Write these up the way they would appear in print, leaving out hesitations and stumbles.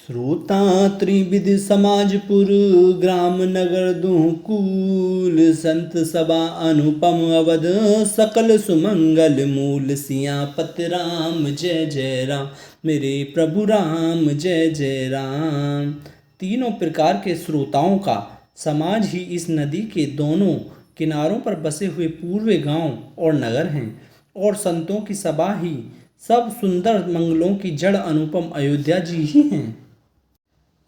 श्रोता त्रिविध समाजपुर ग्राम नगर दुहकूल संत सभा अनुपम अवध सकल सुमंगल मूल सियापत राम जय जय राम मेरे प्रभु राम जय जय राम। तीनों प्रकार के श्रोताओं का समाज ही इस नदी के दोनों किनारों पर बसे हुए पूर्व गांव और नगर हैं और संतों की सभा ही सब सुंदर मंगलों की जड़ अनुपम अयोध्या जी ही हैं।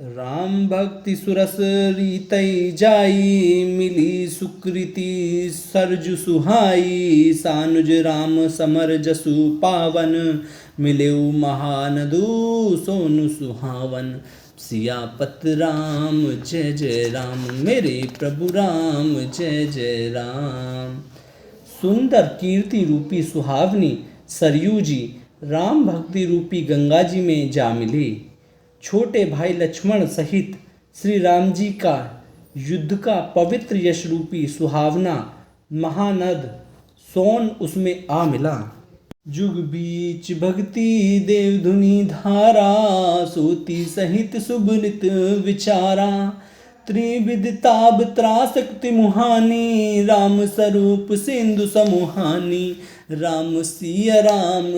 राम भक्ति सुरस रीतई जाई मिली सुकृति सरजु सुहाई सानुज राम समर जसु पावन मिलेउ महानदु सोनु सुहावन सियापत राम जय जय राम मेरे प्रभु राम जय जय राम। सुंदर कीर्ति रूपी सुहावनी सरयू जी राम भक्ति रूपी गंगा जी में जा मिली। छोटे भाई लक्ष्मण सहित श्री राम जी का युद्ध का पवित्र यश रूपी सुहावना महानद सोन उसमें आ मिला। जुग बीच भक्ति देव धुनि धारा सोती सहित शुभ नित विचारा त्रिविध ताब त्रासक्ति मुहानी राम स्वरूप सिंधु समुहानी राम सिया राम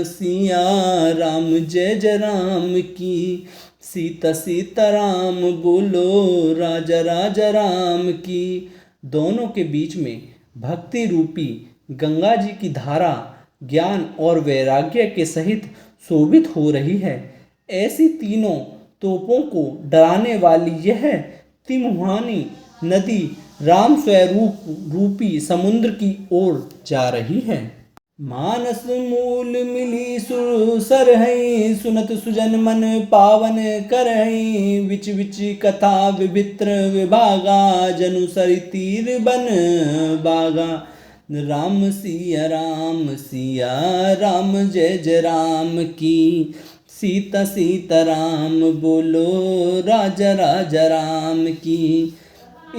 जय जय राम की सीता सीता राम बोलो राजा राजा राम की। दोनों के बीच में भक्ति रूपी गंगा जी की धारा ज्ञान और वैराग्य के सहित शोभित हो रही है। ऐसी तीनों तोपों को डराने वाली यह तिमुहानी नदी राम स्वरूप रूपी समुद्र की ओर जा रही है। मानस मूल मिली सुर है सुनत सुजन मन पावन कर है विच विच कथा विभित्र विभागा जनु सरि तीर बन बागा राम सिया राम जय जय राम की सीता सीता राम बोलो राजा राजा राम की।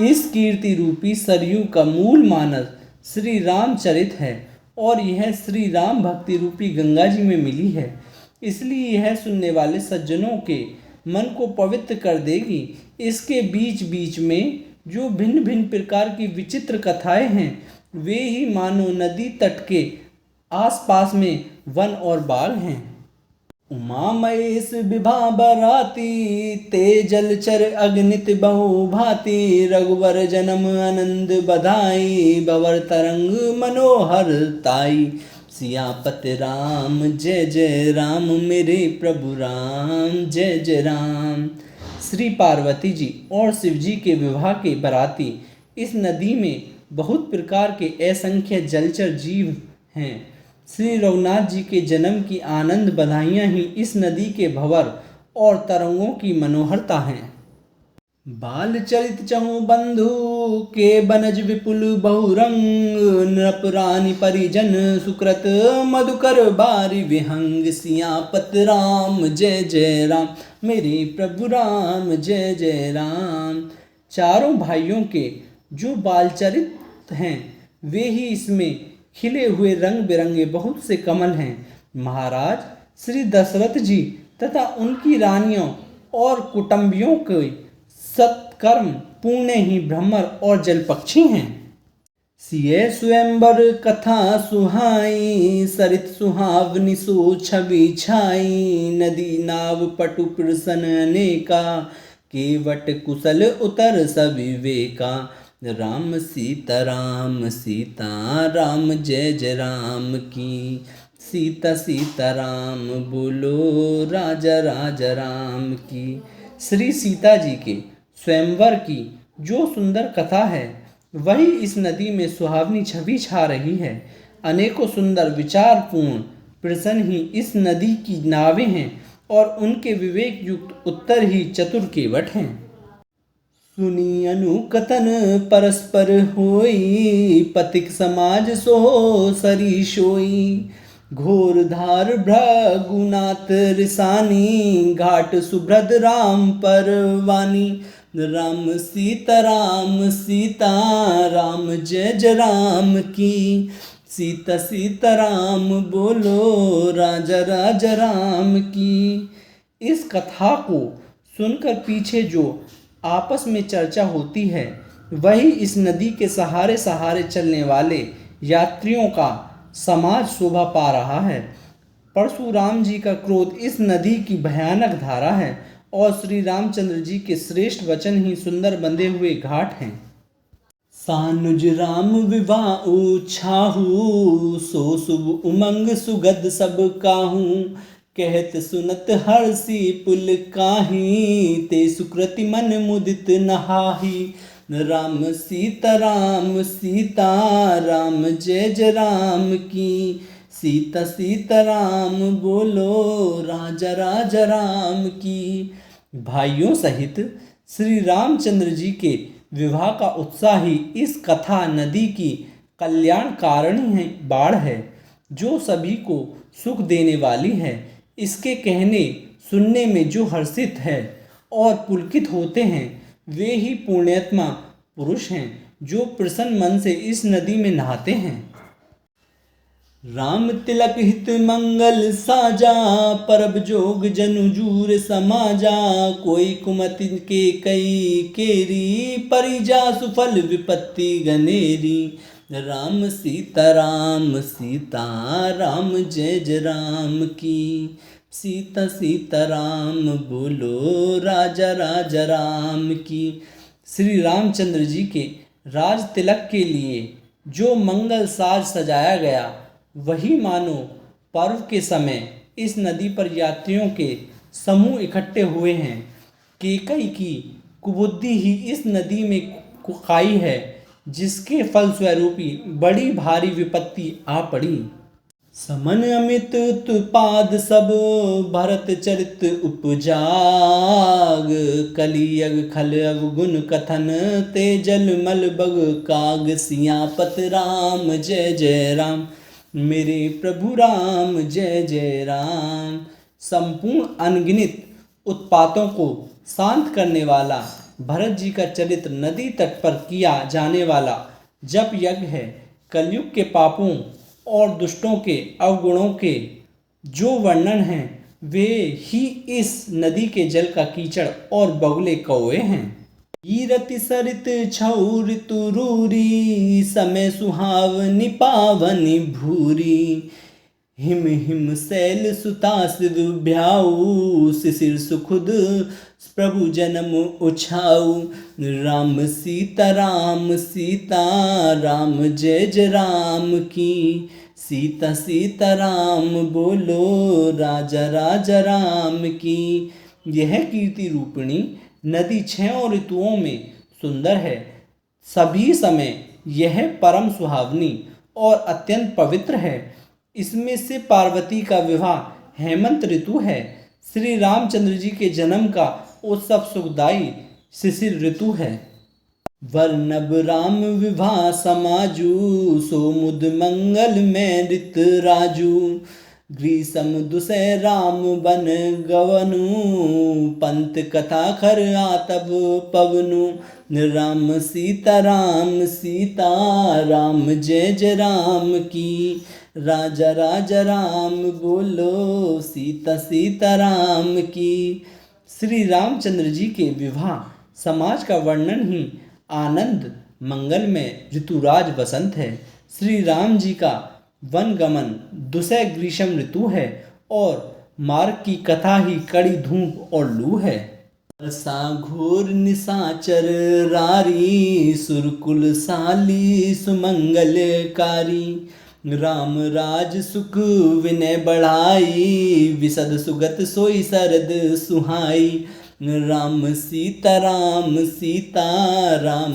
इस कीर्ति रूपी सरयू का मूल मानस श्री रामचरित है और यह श्री राम भक्ति रूपी गंगा जी में मिली है, इसलिए यह सुनने वाले सज्जनों के मन को पवित्र कर देगी। इसके बीच बीच में जो भिन्न भिन्न प्रकार की विचित्र कथाएं हैं वे ही मानो नदी तट के आसपास में वन और बाग हैं। उमा महेश विभा बराती ते जलचर अग्नित बहु भांति रघुवर जन्म आनंद बधाई बवर तरंग मनोहर ताई सियापत राम जय जय राम मेरे प्रभु राम जय जय राम। श्री पार्वती जी और शिव जी के विवाह के बराती इस नदी में बहुत प्रकार के असंख्य जलचर जीव हैं। श्री रघुनाथ जी के जन्म की आनंद बधाइयाँ ही इस नदी के भंवर और तरंगों की मनोहरता हैं। बाल चरित चहु बंधु के बनज विपुल बहुरंग नृप रानी परिजन सुकृत मधुकर बारी विहंग सियापत राम जय जय राम मेरे प्रभु राम जय जय राम। चारों भाइयों के जो बालचरित हैं वे ही इसमें खिले हुए रंग बिरंगे बहुत से कमल हैं। महाराज श्री दशरथ जी तथा उनकी रानियों और कुटुंबियों के सत्कर्म पुण्य ही भ्रमर और जलपक्षी हैं। सिए स्वयंवर कथा सुहाई सरित सुहावनी सो छवि छाई नदी नाव पटु प्रसन अनेका केवट कुशल उतर सविवेका राम सीता राम जय जय राम की सीता सीता राम बोलो राजा राजा राम की। श्री सीता जी के स्वयंवर की जो सुंदर कथा है वही इस नदी में सुहावनी छवि छा रही है। अनेकों सुंदर विचारपूर्ण प्रसन्न ही इस नदी की नावें हैं और उनके विवेक युक्त उत्तर ही चतुर केवट हैं। सुनी अनुकथन परस्पर होई पथिक समाज सो सरी सोई घोर धार भृगुनाथ रिसानी घाट सुभ्रद राम परवानी राम सीता राम जय जय राम की सीता सीता राम बोलो राजा राजा राम की। इस कथा को सुनकर पीछे जो आपस में चर्चा होती है वही इस नदी के सहारे सहारे चलने वाले यात्रियों का समाज शोभा पा रहा है। परशुराम जी का क्रोध इस नदी की भयानक धारा है और श्री रामचंद्र जी के श्रेष्ठ वचन ही सुंदर बंधे हुए घाट हैं। सानुज राम विवाह छाहू, सो शुभ उमंग सुगद सब काहू, कहत सुनत हर्षि पुल काही, ते सुकृति मन मुदित नहाही। राम सीता राम जय जय राम की, सीता सीता राम बोलो राजा राजा राम की। भाइयों सहित श्री रामचंद्र जी के विवाह का उत्साह ही इस कथा नदी की कल्याण कारिणी है, बाढ़ है जो सभी को सुख देने वाली है। इसके कहने सुनने में जो हर्षित है और पुलकित होते हैं वे ही पुण्यात्मा पुरुष हैं जो प्रसन्न मन से इस नदी में नहाते हैं। राम तिलक हित मंगल साजा, परब जोग जनु जूर समाजा, कोई कुमति के कई केरी, परिजा सुफल विपत्ति गनेरी। राम सीता राम जय जय राम की, सीता सीता राम बोलो राजा राजा राम की। श्री रामचंद्र जी के राज तिलक के लिए जो मंगल साज सजाया गया वही मानो पर्व के समय इस नदी पर यात्रियों के समूह इकट्ठे हुए हैं। केकई की कुबुद्धि ही इस नदी में खाई है जिसके फलस्वरूपी बड़ी भारी विपत्ति आ पड़ी। समन अमित उत्पाद सब, भरत चरित उपजाग, कलियग खल अवगुण कथन, तेजल मल बग काग, सियापत राम जय जय राम, मेरे प्रभु राम जय जय राम। संपूर्ण अनगिनत उत्पातों को शांत करने वाला भरत जी का चरित्र नदी तट पर किया जाने वाला जप यज्ञ है। कलयुग के पापों और दुष्टों के अवगुणों के जो वर्णन हैं वे ही इस नदी के जल का कीचड़ और बगुले कौए हैं। ईरति सरित छऊ ऋतु रूरी, समय सुहावनी पावनी भूरी, हिम हिम शैल सुतास विभ्याऊ, शिशिर सुखुद प्रभु जन्म उछाऊ। राम सीता राम जय जय राम की, सीता सीता राम बोलो राजा राजा राम की। यह कीर्ति रूपिणी नदी 6 ऋतुओं में सुंदर है। सभी समय यह परम सुहावनी और अत्यंत पवित्र है। इसमें से पार्वती का विवाह हेमंत ऋतु है। श्री रामचंद्र जी के जन्म का उत्सव सुखदायी शिशिर ऋतु है। वर्णब राम विवाह समाजू, सोमुद मंगल में ऋत राजू, ग्रीसम दुसै राम बन गवनु, पंत कथा खर आतब पवनु। राम सीता राम जय जय राम की, राजा राजा राम बोलो सीता सीता राम की। श्री रामचंद्र जी के विवाह समाज का वर्णन ही आनंद मंगल में ऋतुराज बसंत है। श्री राम जी का वन गमन दुसह ग्रीष्म ऋतु है और मार्ग की कथा ही कड़ी धूप और लू है। सा घोर निशाचर रारी, सुरकुल साली सुमंगलकारी, राम राज सुख विनय बढ़ाई, विशद सुगत सोई सरद सुहाई। राम सीता राम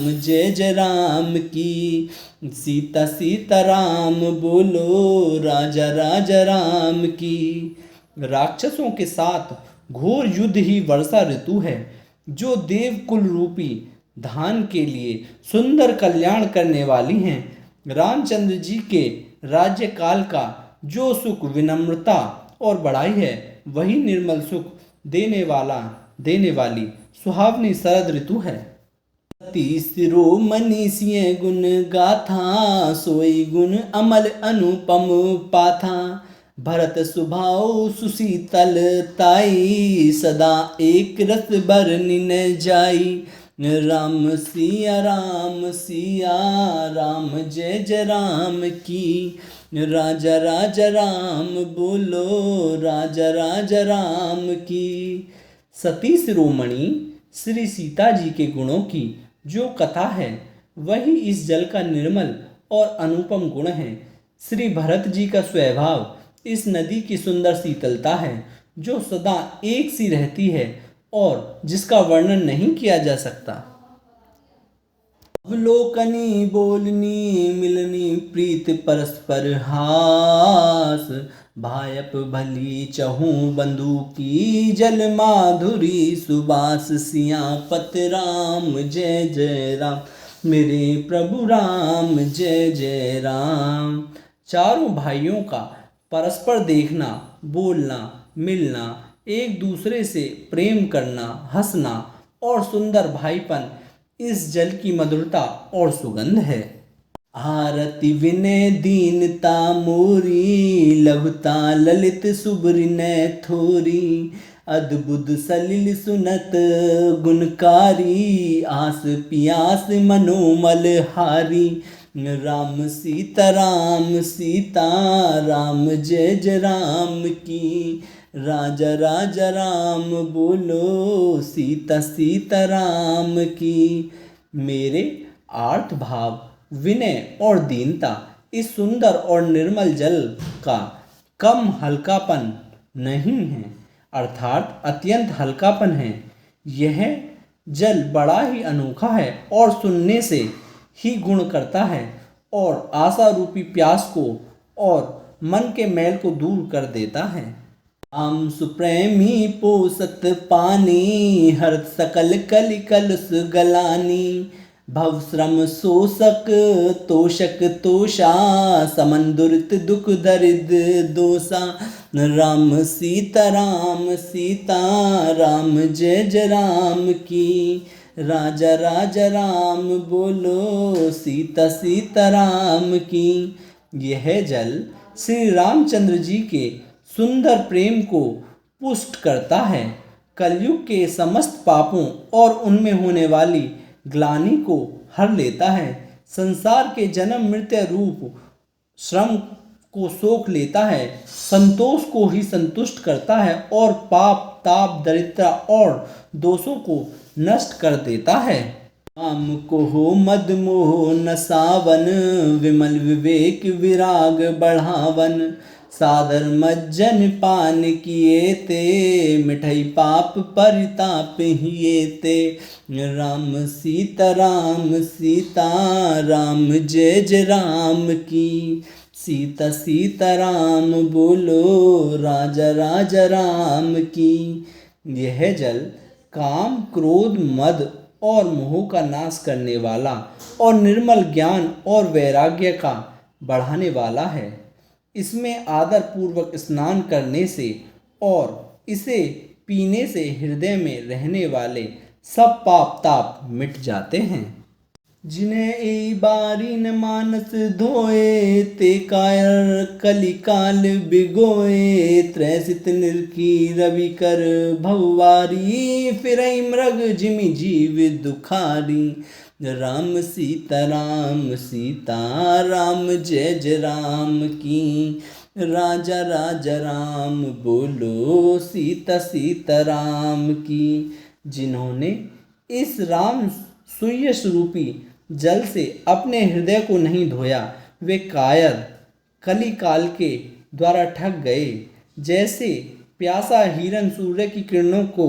जय जय राम की, सीता सीता राम बोलो राजा राजा राम की। राक्षसों के साथ घोर युद्ध ही वर्षा ऋतु है जो देवकुल रूपी धान के लिए सुंदर कल्याण करने वाली हैं। रामचंद्र जी के राज्य काल का जो सुख विनम्रता और बड़ाई है वही निर्मल सुख देने वाली सुहावनी शरद ऋतु है। तीसरो मनीषिय गुण गाथा, सोई गुण अमल अनुपम पाथा, भरत स्वभाव सुशीतल ताई, सदा एक रस बरनि न जाई। राम सिया राम जय जय राम की। राजा राजा राम बोलो राजा राजा राम की। सती शिरोमणि श्री सीता जी के गुणों की जो कथा है वही इस जल का निर्मल और अनुपम गुण है। श्री भरत जी का स्वभाव इस नदी की सुंदर शीतलता है जो सदा एक सी रहती है और जिसका वर्णन नहीं किया जा सकता। अवलोकनी बोलनी मिलनी प्रीत परस्पर हास, भायप भली चहूँ बंधु की जल माधुरी सुबास। सियापत राम जय जय राम मेरे प्रभु राम जय जय राम। चारों भाइयों का परस्पर देखना, बोलना, मिलना, एक दूसरे से प्रेम करना, हंसना और सुंदर भाईपन इस जल की मधुरता और सुगंध है। आरती विनय दीनता मोरी, लघुता ललित सुब्रिनय थोरी। अद्भुत सलिल सुनत गुणकारी, आस पियास मनोमल हारी। राम सीता राम जय जय राम की। राजा राजा राम बोलो सीता सीता राम की। मेरे आर्त भाव, विनय और दीनता इस सुंदर और निर्मल जल का कम हल्कापन नहीं है, अर्थात अत्यंत हल्कापन है। यह जल बड़ा ही अनोखा है और सुनने से ही गुण करता है और आशा रूपी प्यास को और मन के मैल को दूर कर देता है। राम सुप्रेमी पोसत पानी, हरत सकल कलि कलुष गलानी। भव श्रम शोषक तोषक तोषा, समन दुरित दुख दरिद्र दोषा। राम सीता राम जय जय राम की। राजा राजा राम बोलो सीता सीता राम की। यह जल श्री रामचंद्र जी के सुंदर प्रेम को पुष्ट करता है, कलयुग के समस्त पापों और उनमें होने वाली ग्लानि को हर लेता है, संसार के जन्म मृत्यु रूप श्रम को सोख लेता है, संतोष को ही संतुष्ट करता है और पाप ताप दरिद्रता और दोषों को नष्ट कर देता है। काम को हो मद मोह नसावन, विमल विवेक विराग बढ़ावन। सादर मज्जन पान किए ते, मिठाई पाप परिताप हिए ते। राम सीता राम जय जय राम की। सीता सीता राम बोलो राजा राजा राम की। यह जल काम क्रोध मद और मोह का नाश करने वाला और निर्मल ज्ञान और वैराग्य का बढ़ाने वाला है। इसमें आदर पूर्वक स्नान करने से और इसे पीने से हृदय में रहने वाले सब पाप ताप मिट जाते हैं। जिन्हें ए बारी न मानस धोए, ते कायर कलिकाल बिगोए। त्रैसित निर्की रवि कर भववारी, फिरई मृग जिमि जीव दुखारी। राम सीता राम जय जय राम की। राजा राजा राम बोलो सीता सीता राम की। जिन्होंने इस राम सुयश रूपी जल से अपने हृदय को नहीं धोया, वे कायर कली काल के द्वारा ठग गए। जैसे प्यासा हिरन सूर्य की किरणों को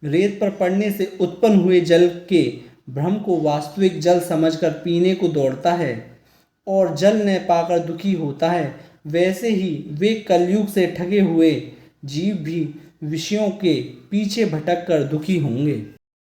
रेत पर पड़ने से उत्पन्न हुए जल के भ्रम को वास्तविक जल समझकर पीने को दौड़ता है और जल न पाकर दुखी होता है, वैसे ही वे कलयुग से ठगे हुए जीव भी विषयों के पीछे भटक कर दुखी होंगे।